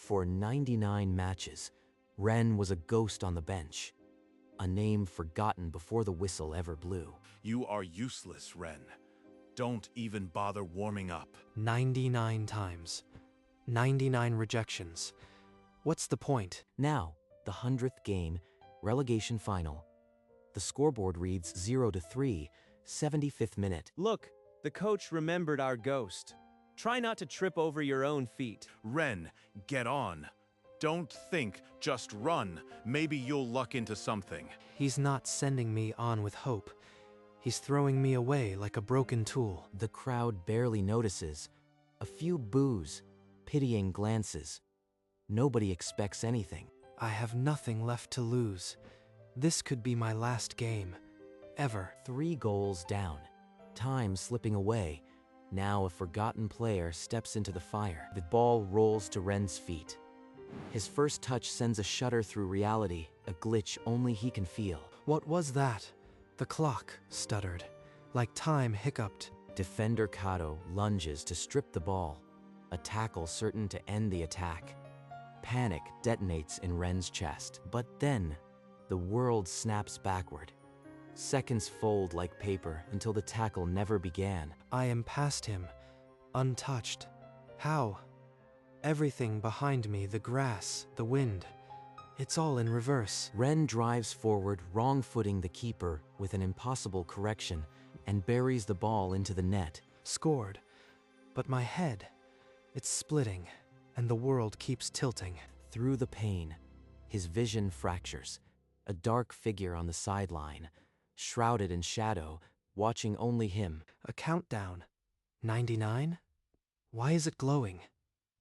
For 99 matches, Ren was a ghost on the bench, a name forgotten before the whistle ever blew. You are useless, Ren. Don't even bother warming up. 99 times. 99 rejections. What's the point? Now, the 100th game, relegation final. The scoreboard reads 0-3, 75th minute. Look, the coach remembered our ghost. Try not to trip over your own feet. Ren, get on. Don't think, just run. Maybe you'll luck into something. He's not sending me on with hope. He's throwing me away like a broken tool. The crowd barely notices. A few boos, pitying glances. Nobody expects anything. I have nothing left to lose. This could be my last game. Ever. 3 goals down. Time slipping away. Now a forgotten player steps into the fire. The ball rolls to Ren's feet. His first touch sends a shudder through reality, a glitch only he can feel. What was that? The clock stuttered, like time hiccuped. Defender Kato lunges to strip the ball, a tackle certain to end the attack. Panic detonates in Ren's chest. But then, the world snaps backward. Seconds fold like paper until the tackle never began. I am past him, untouched. How? Everything behind me, the grass, the wind, it's all in reverse. Ren drives forward, wrong-footing the keeper with an impossible correction, and buries the ball into the net. Scored. But my head, it's splitting, and the world keeps tilting. Through the pain, his vision fractures. A dark figure on the sideline, shrouded in shadow, watching only him. A countdown. 99? Why is it glowing?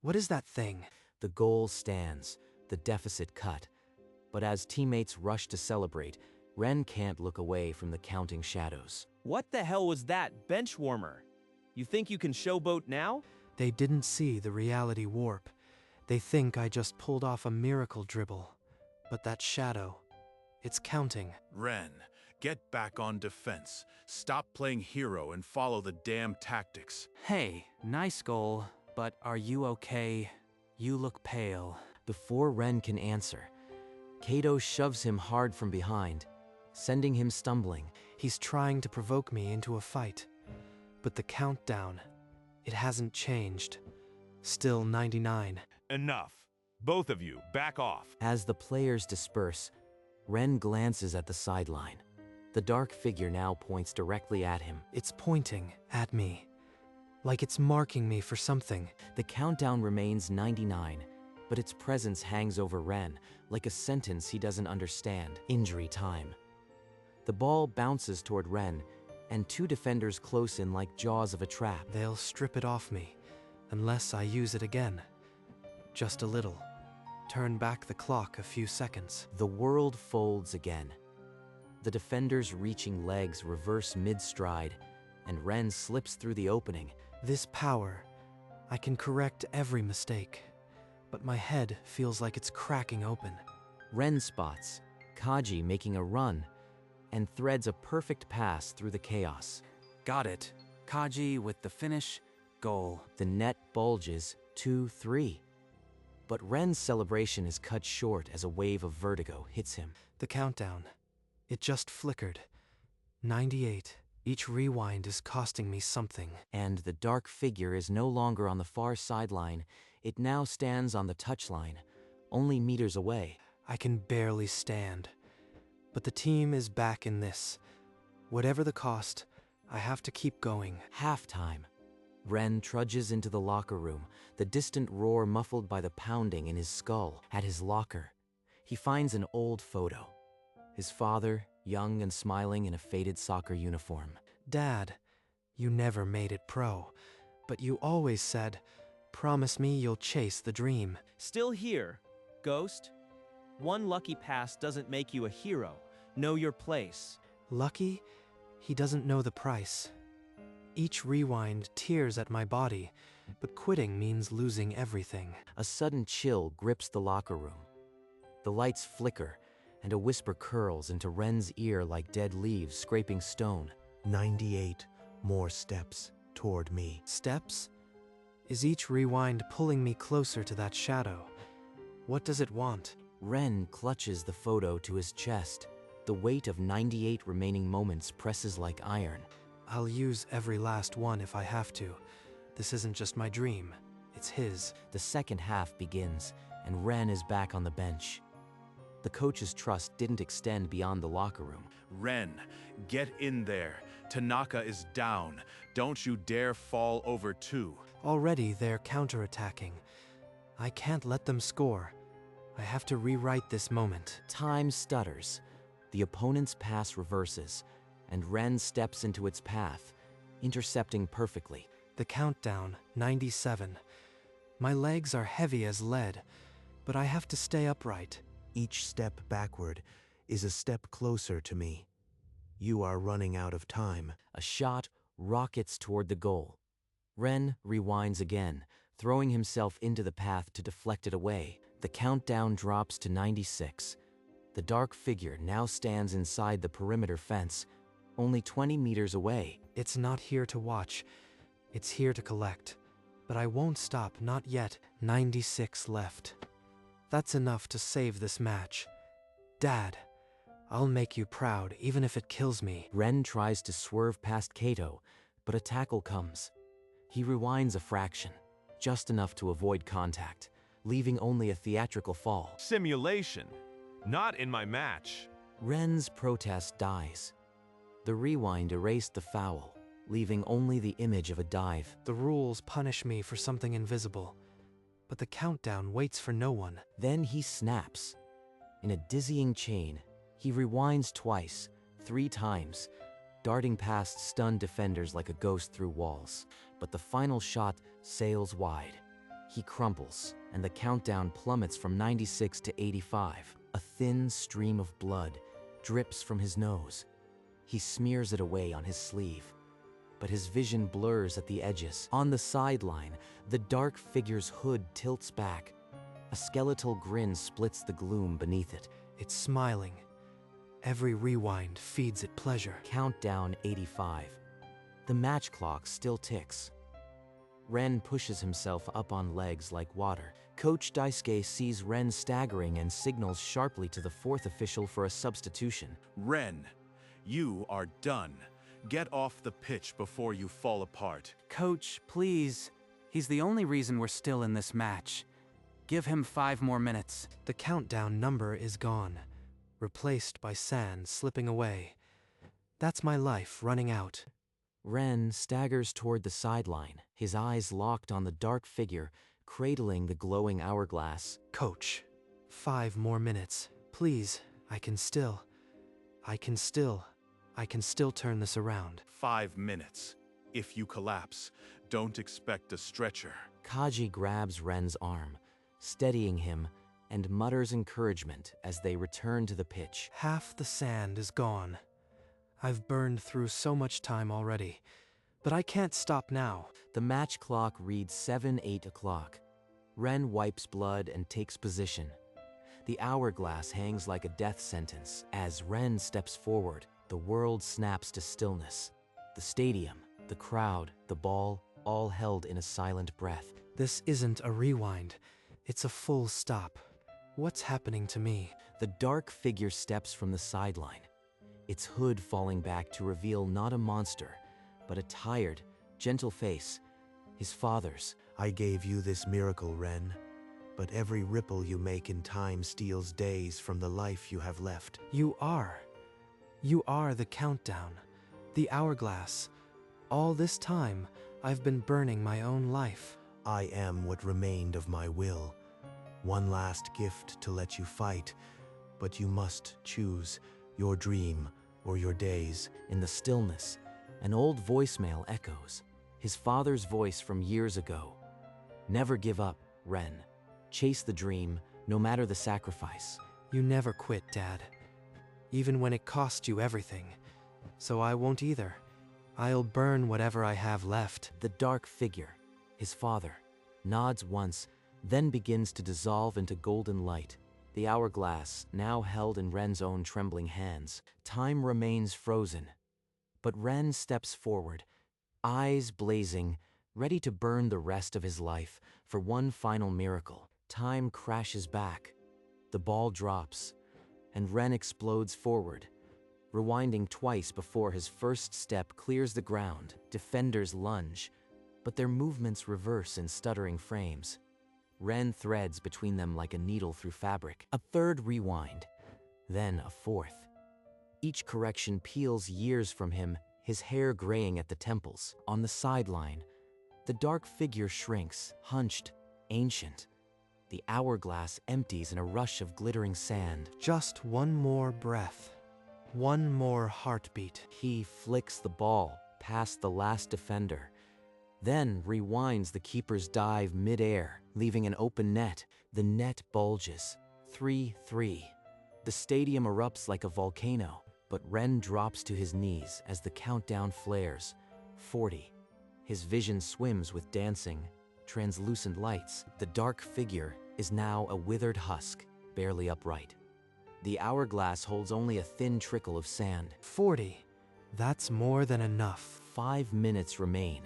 What is that thing? The goal stands, the deficit cut. But as teammates rush to celebrate, Ren can't look away from the counting shadows. What the hell was that, bench warmer? You think you can showboat now? They didn't see the reality warp. They think I just pulled off a miracle dribble. But that shadow, it's counting. Ren, get back on defense. Stop playing hero and follow the damn tactics. Hey, nice goal, but are you okay? You look pale. Before Ren can answer, Kato shoves him hard from behind, sending him stumbling. He's trying to provoke me into a fight. But the countdown, it hasn't changed. Still 99. Enough. Both of you, back off. As the players disperse, Ren glances at the sideline. The dark figure now points directly at him. It's pointing at me, like it's marking me for something. The countdown remains 99, but its presence hangs over Ren, like a sentence he doesn't understand. Injury time. The ball bounces toward Ren, and 2 defenders close in like jaws of a trap. They'll strip it off me, unless I use it again. Just a little. Turn back the clock a few seconds. The world folds again. The defender's reaching legs reverse mid-stride, and Ren slips through the opening. This power, I can correct every mistake, but my head feels like it's cracking open. Ren spots Kaji making a run, and threads a perfect pass through the chaos. Got it. Kaji with the finish, goal. The net bulges 2-3. But Ren's celebration is cut short as a wave of vertigo hits him. The countdown, it just flickered. 98. Each rewind is costing me something. And the dark figure is no longer on the far sideline. It now stands on the touchline, only meters away. I can barely stand. But the team is back in this. Whatever the cost, I have to keep going. Halftime. Ren trudges into the locker room, the distant roar muffled by the pounding in his skull. At his locker, he finds an old photo. His father, young and smiling in a faded soccer uniform. Dad, you never made it pro, but you always said, promise me you'll chase the dream. Still here, Ghost. One lucky pass doesn't make you a hero. Know your place. Lucky? He doesn't know the price. Each rewind tears at my body, but quitting means losing everything. A sudden chill grips the locker room. The lights flicker, and a whisper curls into Ren's ear like dead leaves scraping stone. 98 more steps toward me. Steps? Is each rewind pulling me closer to that shadow? What does it want? Ren clutches the photo to his chest. The weight of 98 remaining moments presses like iron. I'll use every last one if I have to. This isn't just my dream. It's his. The second half begins, and Ren is back on the bench. The coach's trust didn't extend beyond the locker room. Ren, get in there. Tanaka is down. Don't you dare fall over too. Already they're counterattacking. I can't let them score. I have to rewrite this moment. Time stutters. The opponent's pass reverses, and Ren steps into its path, intercepting perfectly. The countdown, 97. My legs are heavy as lead, but I have to stay upright. Each step backward is a step closer to me. You are running out of time. A shot rockets toward the goal. Ren rewinds again, throwing himself into the path to deflect it away. The countdown drops to 96. The dark figure now stands inside the perimeter fence, only 20 meters away. It's not here to watch. It's here to collect. But I won't stop, not yet. 96 left. That's enough to save this match. Dad, I'll make you proud, even if it kills me. Ren tries to swerve past Kato, but a tackle comes. He rewinds a fraction, just enough to avoid contact, leaving only a theatrical fall. Simulation. Not in my match. Ren's protest dies. The rewind erased the foul, leaving only the image of a dive. The rules punish me for something invisible, but the countdown waits for no one. Then he snaps. In a dizzying chain, he rewinds twice, 3 times, darting past stunned defenders like a ghost through walls. But the final shot sails wide. He crumples, and the countdown plummets from 96 to 85. A thin stream of blood drips from his nose. He smears it away on his sleeve, but his vision blurs at the edges. On the sideline, the dark figure's hood tilts back. A skeletal grin splits the gloom beneath it. It's smiling. Every rewind feeds it pleasure. Countdown 85. The match clock still ticks. Ren pushes himself up on legs like water. Coach Daisuke sees Ren staggering and signals sharply to the 4th official for a substitution. Ren, you are done. Get off the pitch before you fall apart. Coach, please. He's the only reason we're still in this match. Give him 5 more minutes. The countdown number is gone, replaced by sand slipping away. That's my life running out. Ren staggers toward the sideline, his eyes locked on the dark figure cradling the glowing hourglass. Coach, 5 more minutes. Please, I can still turn this around. 5 minutes. If you collapse, don't expect a stretcher. Kaji grabs Ren's arm, steadying him, and mutters encouragement as they return to the pitch. Half the sand is gone. I've burned through so much time already, but I can't stop now. The match clock reads 7-8 o'clock. Ren wipes blood and takes position. The hourglass hangs like a death sentence. As Ren steps forward, the world snaps to stillness. The stadium, the crowd, the ball, all held in a silent breath. This isn't a rewind. It's a full stop. What's happening to me? The dark figure steps from the sideline, its hood falling back to reveal not a monster, but a tired, gentle face, his father's. I gave you this miracle, Ren, but every ripple you make in time steals days from the life you have left. You are the countdown, the hourglass. All this time, I've been burning my own life. I am what remained of my will. One last gift to let you fight, but you must choose your dream or your days. In the stillness, an old voicemail echoes, his father's voice from years ago. Never give up, Ren. Chase the dream, no matter the sacrifice. You never quit, Dad. Even when it cost you everything. So I won't either. I'll burn whatever I have left. The dark figure, his father, nods once, then begins to dissolve into golden light. The hourglass, now held in Ren's own trembling hands. Time remains frozen. But Ren steps forward, eyes blazing, ready to burn the rest of his life for one final miracle. Time crashes back. The ball drops, and Ren explodes forward, rewinding twice before his first step clears the ground. Defenders lunge, but their movements reverse in stuttering frames. Ren threads between them like a needle through fabric. A third rewind, then a fourth. Each correction peels years from him, his hair graying at the temples. On the sideline, the dark figure shrinks, hunched, ancient. The hourglass empties in a rush of glittering sand. Just one more breath. One more heartbeat. He flicks the ball past the last defender, then rewinds the keeper's dive mid-air, leaving an open net. The net bulges. 3-3. The stadium erupts like a volcano, but Ren drops to his knees as the countdown flares. 40. His vision swims with dancing, translucent lights. The dark figure is now a withered husk, barely upright. The hourglass holds only a thin trickle of sand. 40. That's more than enough. 5 minutes remain.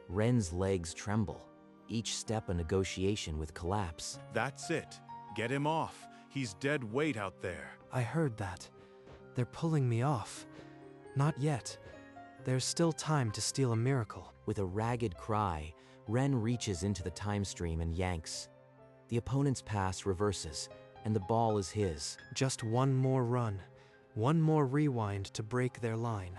Ren's legs tremble, each step a negotiation with collapse. That's it. Get him off. He's dead weight out there. I heard that. They're pulling me off. Not yet. There's still time to steal a miracle. With a ragged cry, Ren reaches into the time stream and yanks. The opponent's pass reverses, and the ball is his. Just one more run. One more rewind to break their line.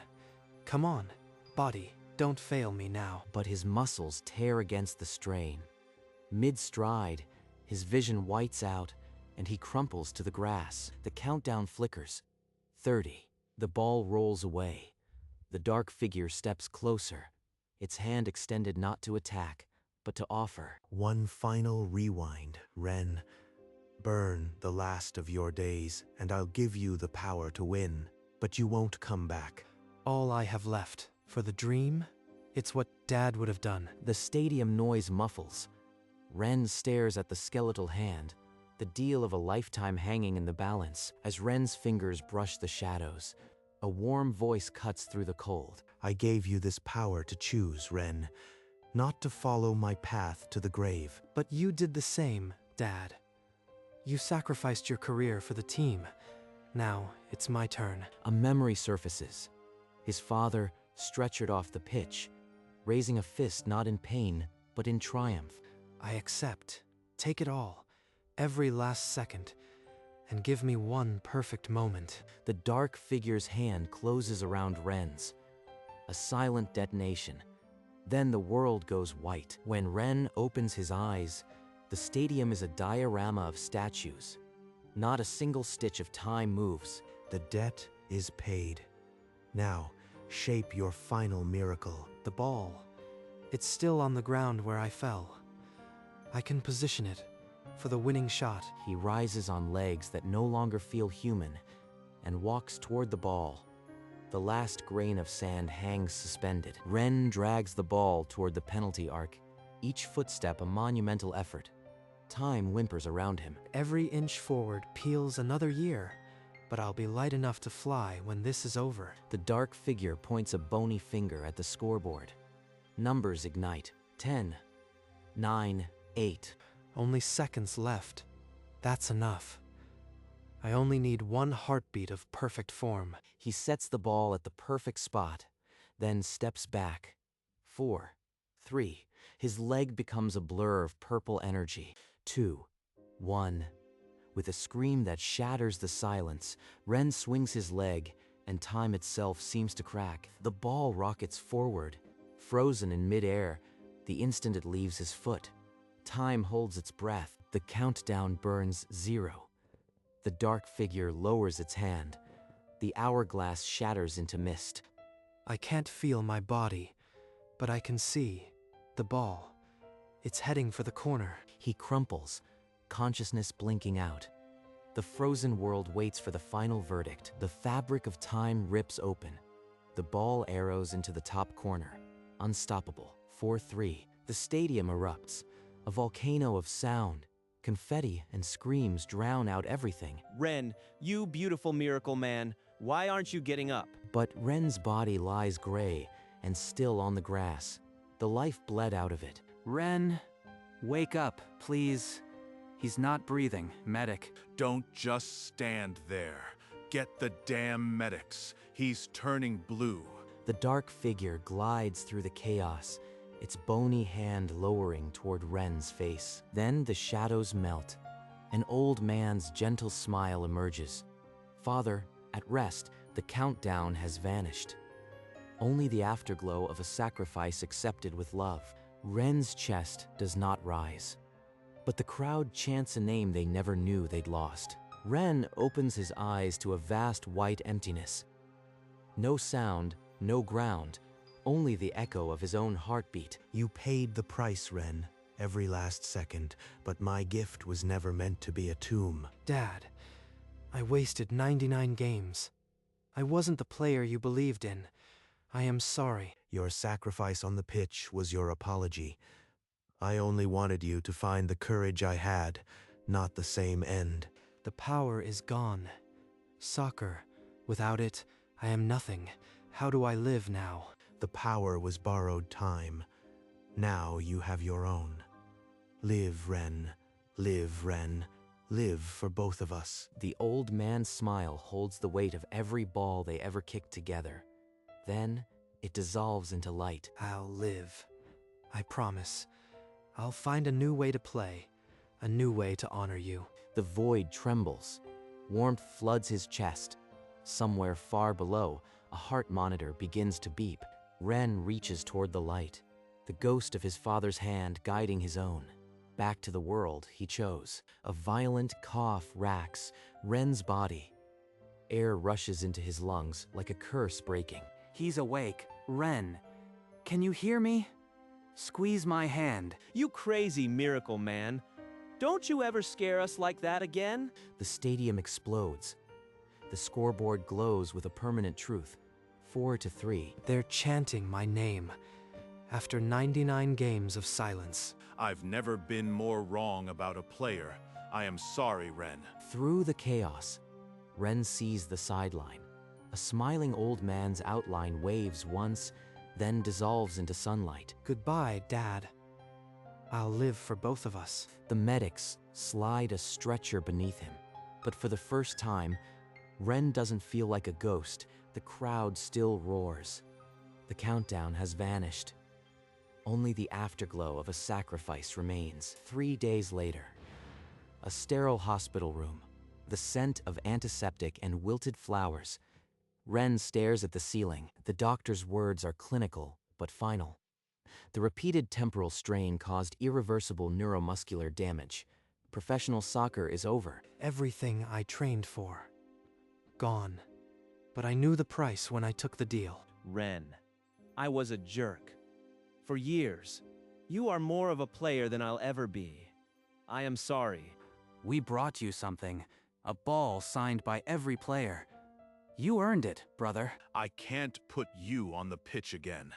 Come on, body, don't fail me now. But his muscles tear against the strain. Mid-stride, his vision whites out, and he crumples to the grass. The countdown flickers. 30. The ball rolls away. The dark figure steps closer, its hand extended not to attack, but to offer. One final rewind, Ren. Burn the last of your days, and I'll give you the power to win. But you won't come back. All I have left. For the dream, it's what Dad would have done. The stadium noise muffles. Ren stares at the skeletal hand, the deal of a lifetime hanging in the balance. As Ren's fingers brush the shadows, a warm voice cuts through the cold. I gave you this power to choose, Ren, not to follow my path to the grave. But you did the same, Dad. You sacrificed your career for the team. Now, it's my turn. A memory surfaces. His father stretchered off the pitch, raising a fist not in pain, but in triumph. I accept. Take it all. Every last second. And give me one perfect moment. The dark figure's hand closes around Ren's. A silent detonation. Then the world goes white. When Ren opens his eyes, the stadium is a diorama of statues. Not a single stitch of time moves. The debt is paid. Now, shape your final miracle. The ball. It's still on the ground where I fell. I can position it for the winning shot. He rises on legs that no longer feel human and walks toward the ball. The last grain of sand hangs suspended. Ren drags the ball toward the penalty arc, each footstep a monumental effort. Time whimpers around him. Every inch forward peels another year, but I'll be light enough to fly when this is over. The dark figure points a bony finger at the scoreboard. Numbers ignite. 10, 9, 8. Only seconds left. That's enough. I only need one heartbeat of perfect form. He sets the ball at the perfect spot, then steps back. 4, 3. His leg becomes a blur of purple energy. 2, 1. With a scream that shatters the silence, Ren swings his leg, and time itself seems to crack. The ball rockets forward, frozen in midair, the instant it leaves his foot. Time holds its breath. The countdown burns 0. The dark figure lowers its hand. The hourglass shatters into mist. I can't feel my body, but I can see the ball. It's heading for the corner. He crumples, consciousness blinking out. The frozen world waits for the final verdict. The fabric of time rips open. The ball arrows into the top corner. Unstoppable. 4-3. The stadium erupts. A volcano of sound. Confetti and screams drown out everything. Ren, you beautiful miracle man, why aren't you getting up? But Ren's body lies gray and still on the grass. The life bled out of it. Ren, wake up, please. He's not breathing. Medic. Don't just stand there. Get the damn medics. He's turning blue. The dark figure glides through the chaos, its bony hand lowering toward Ren's face. Then the shadows melt. An old man's gentle smile emerges. Father, at rest, the countdown has vanished. Only the afterglow of a sacrifice accepted with love. Ren's chest does not rise. But the crowd chants a name they never knew they'd lost. Ren opens his eyes to a vast white emptiness. No sound, no ground, only the echo of his own heartbeat. You paid the price, Ren, every last second, but my gift was never meant to be a tomb. Dad, I wasted 99 games. I wasn't the player you believed in. I am sorry. Your sacrifice on the pitch was your apology. I only wanted you to find the courage I had, not the same end. The power is gone. Soccer. Without it, I am nothing. How do I live now? The power was borrowed time. Now you have your own. Live, Ren. Live, Ren. Live for both of us. The old man's smile holds the weight of every ball they ever kicked together. Then, it dissolves into light. I'll live. I promise. I'll find a new way to play. A new way to honor you. The void trembles. Warmth floods his chest. Somewhere far below, a heart monitor begins to beep. Ren reaches toward the light, the ghost of his father's hand guiding his own. Back to the world he chose. A violent cough racks Ren's body. Air rushes into his lungs like a curse breaking. He's awake. Ren, can you hear me? Squeeze my hand. You crazy miracle man. Don't you ever scare us like that again? The stadium explodes. The scoreboard glows with a permanent truth. 4-3. They're chanting my name. After 99 games of silence. I've never been more wrong about a player. I am sorry, Ren. Through the chaos, Ren sees the sideline. A smiling old man's outline waves once, then dissolves into sunlight. Goodbye, Dad. I'll live for both of us. The medics slide a stretcher beneath him. But for the first time, Ren doesn't feel like a ghost. The crowd still roars. The countdown has vanished. Only the afterglow of a sacrifice remains. 3 days later, a sterile hospital room, the scent of antiseptic and wilted flowers. Ren stares at the ceiling. The doctor's words are clinical, but final. The repeated temporal strain caused irreversible neuromuscular damage. Professional soccer is over. Everything I trained for. Gone. But I knew the price when I took the deal. Ren, I was a jerk. For years, you are more of a player than I'll ever be. I am sorry. We brought you something. A ball signed by every player. You earned it, brother. I can't put you on the pitch again.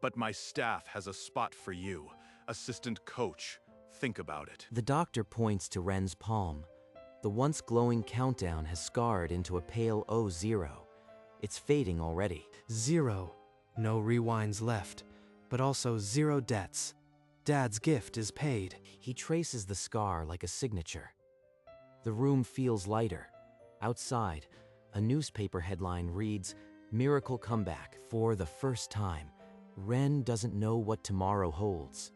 But my staff has a spot for you. Assistant coach. Think about it. The doctor points to Ren's palm. The once glowing countdown has scarred into a pale 0. It's fading already. 0. No rewinds left, but also 0 debts. Dad's gift is paid. He traces the scar like a signature. The room feels lighter. Outside, a newspaper headline reads, "Miracle Comeback." For the first time, Ren doesn't know what tomorrow holds.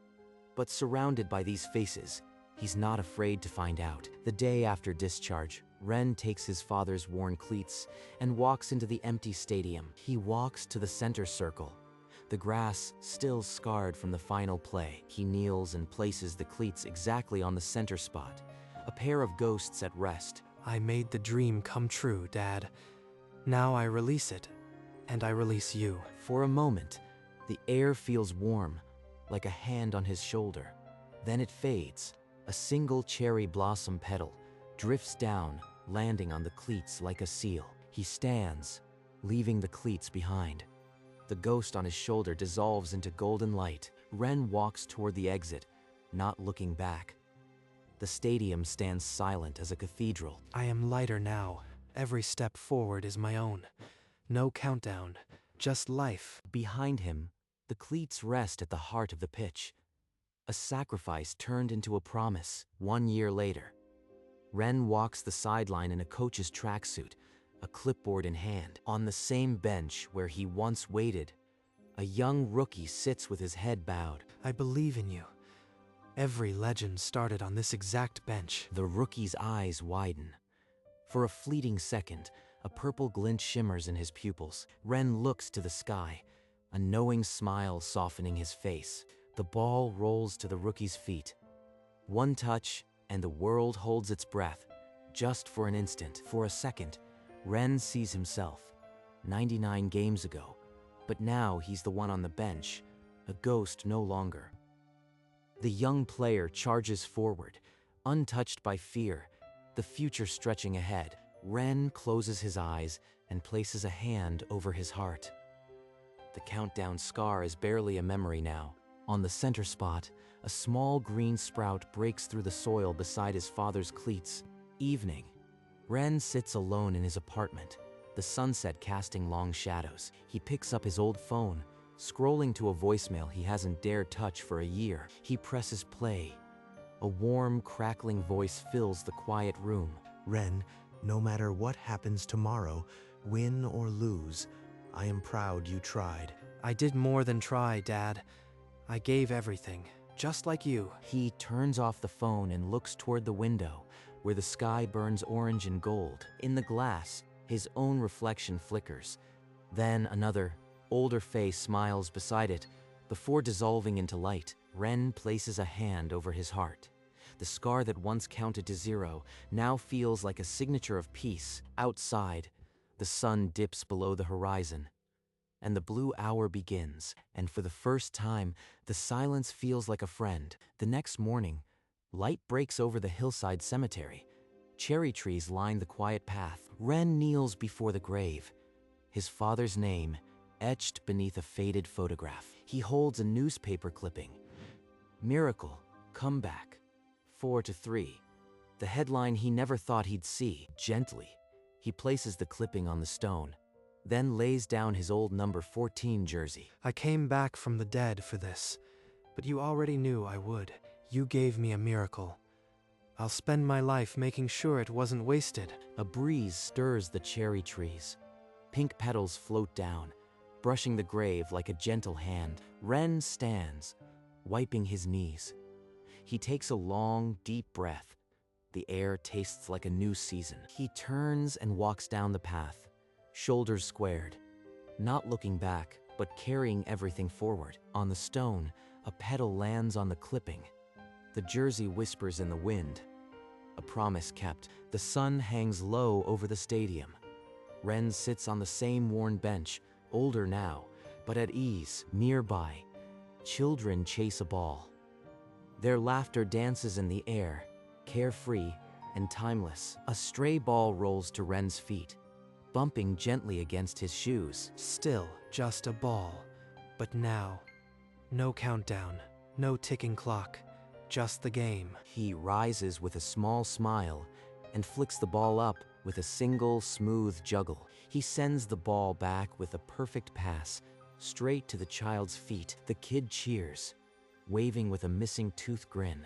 But surrounded by these faces, he's not afraid to find out. The day after discharge, Ren takes his father's worn cleats and walks into the empty stadium. He walks to the center circle, the grass still scarred from the final play. He kneels and places the cleats exactly on the center spot, a pair of ghosts at rest. I made the dream come true, Dad. Now I release it, and I release you. For a moment, the air feels warm, like a hand on his shoulder. Then it fades. A single cherry blossom petal drifts down, landing on the cleats like a seal. He stands, leaving the cleats behind. The ghost on his shoulder dissolves into golden light. Ren walks toward the exit, not looking back. The stadium stands silent as a cathedral. I am lighter now. Every step forward is my own. No countdown, just life. Behind him, the cleats rest at the heart of the pitch. A sacrifice turned into a promise 1 year later. Ren walks the sideline in a coach's tracksuit, a clipboard in hand. On the same bench where he once waited, a young rookie sits with his head bowed. I believe in you. Every legend started on this exact bench. The rookie's eyes widen. For a fleeting second, a purple glint shimmers in his pupils. Ren looks to the sky, a knowing smile softening his face. The ball rolls to the rookie's feet. One touch, and the world holds its breath, just for an instant. For a second, Ren sees himself, 99 games ago, but now he's the one on the bench, a ghost no longer. The young player charges forward, untouched by fear, the future stretching ahead. Ren closes his eyes and places a hand over his heart. The countdown scar is barely a memory now. On the center spot, a small green sprout breaks through the soil beside his father's cleats. Evening. Ren sits alone in his apartment, the sunset casting long shadows. He picks up his old phone, scrolling to a voicemail he hasn't dared touch for a year. He presses play. A warm, crackling voice fills the quiet room. Ren, no matter what happens tomorrow, win or lose, I am proud you tried. I did more than try, Dad. I gave everything, just like you. He turns off the phone and looks toward the window, where the sky burns orange and gold. In the glass, his own reflection flickers. Then another, older face smiles beside it. Before dissolving into light, Ren places a hand over his heart. The scar that once counted to 0 now feels like a signature of peace. Outside, the sun dips below the horizon, and the blue hour begins, and for the first time, the silence feels like a friend. The next morning, light breaks over the hillside cemetery. Cherry trees line the quiet path. Ren kneels before the grave, his father's name etched beneath a faded photograph. He holds a newspaper clipping. Miracle, comeback, 4-3. The headline he never thought he'd see. Gently, he places the clipping on the stone, then lays down his old number 14 jersey. I came back from the dead for this, but you already knew I would. You gave me a miracle. I'll spend my life making sure it wasn't wasted. A breeze stirs the cherry trees. Pink petals float down, brushing the grave like a gentle hand. Ren stands, wiping his knees. He takes a long, deep breath. The air tastes like a new season. He turns and walks down the path, shoulders squared, not looking back, but carrying everything forward. On the stone, a petal lands on the clipping. The jersey whispers in the wind. A promise kept. The sun hangs low over the stadium. Ren sits on the same worn bench, older now, but at ease. Nearby, children chase a ball. Their laughter dances in the air, carefree and timeless. A stray ball rolls to Ren's feet, bumping gently against his shoes. Still just a ball. But now, no countdown, no ticking clock, just the game. He rises with a small smile and flicks the ball up with a single smooth juggle. He sends the ball back with a perfect pass, straight to the child's feet. The kid cheers, waving with a missing tooth grin.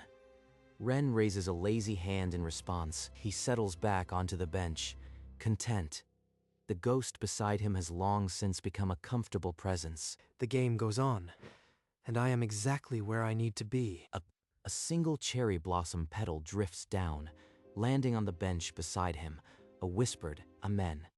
Ren raises a lazy hand in response. He settles back onto the bench, content. The ghost beside him has long since become a comfortable presence. The game goes on, and I am exactly where I need to be. A single cherry blossom petal drifts down, landing on the bench beside him, a whispered amen.